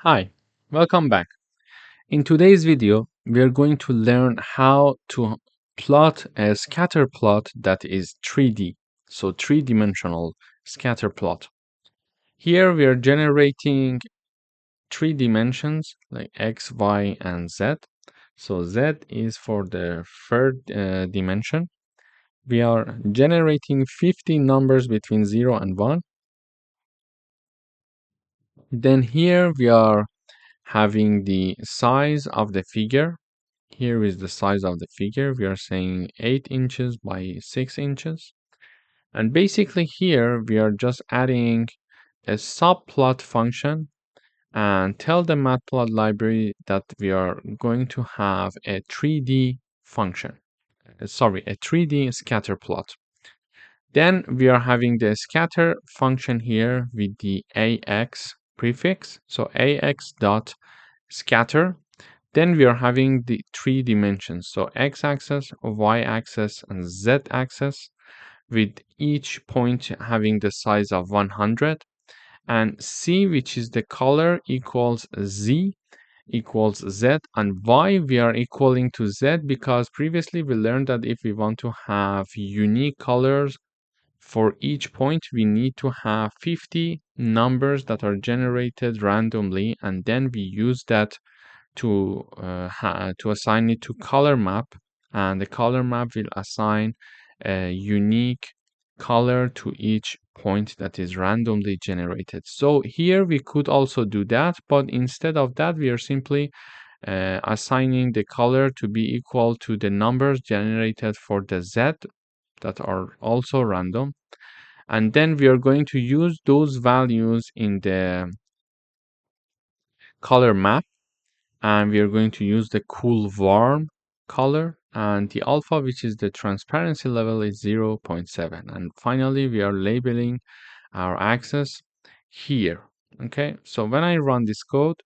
Hi, welcome back. In today's video, we are going to learn how to plot a scatter plot that is 3D, so three-dimensional scatter plot. Here we are generating three dimensions like X, Y, and Z. So Z is for the third dimension. We are generating 50 numbers between 0 and 1. Then here we are having the size of the figure. Here is the size of the figure. We are saying 8 inches by 6 inches. And basically here we are just adding a subplot function and tell the Matplotlib library that we are going to have a 3D function. A 3D scatter plot. Then we are having the scatter function here with the AX prefix. So AX dot scatter. Then we are having the three dimensions, so x-axis, y-axis, and z-axis, with each point having the size of 100. And c, which is the color, equals z equals z, and y we are equaling to z because previously we learned that if we want to have unique colors for each point, we need to have 50 numbers that are generated randomly, and then we use that to assign it to color map, and the color map will assign a unique color to each point that is randomly generated. So here we could also do that, but instead of that we are simply assigning the color to be equal to the numbers generated for the Z that are also random, and then we are going to use those values in the color map, and we are going to use the cool warm color, and the alpha, which is the transparency level, is 0.7. And finally we are labeling our axis here. Okay, so when I run this code,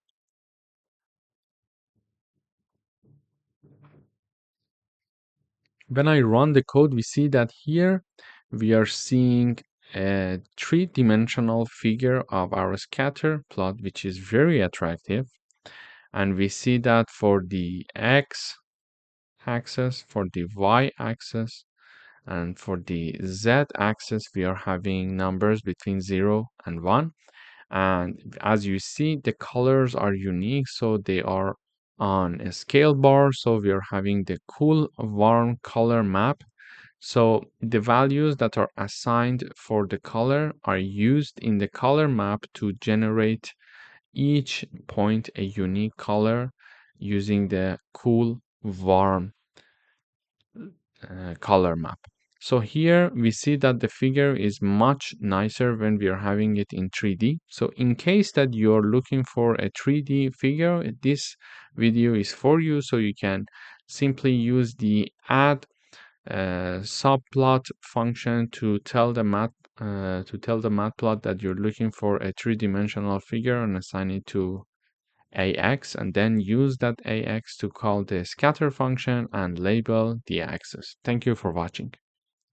we see that here we are seeing a three-dimensional figure of our scatter plot, which is very attractive. And we see that for the x axis, for the y axis, and for the z axis we are having numbers between 0 and 1. And as you see, the colors are unique, so they are on a scale bar. So we are having the cool warm color map. So the values that are assigned for the color are used in the color map to generate each point a unique color using the cool warm color map. So here we see that the figure is much nicer when we are having it in 3D. So in case that you're looking for a 3D figure, this video is for you. So you can simply use the add subplot function to tell the matplot that you're looking for a three-dimensional figure and assign it to AX, and then use that AX to call the scatter function and label the axis. Thank you for watching.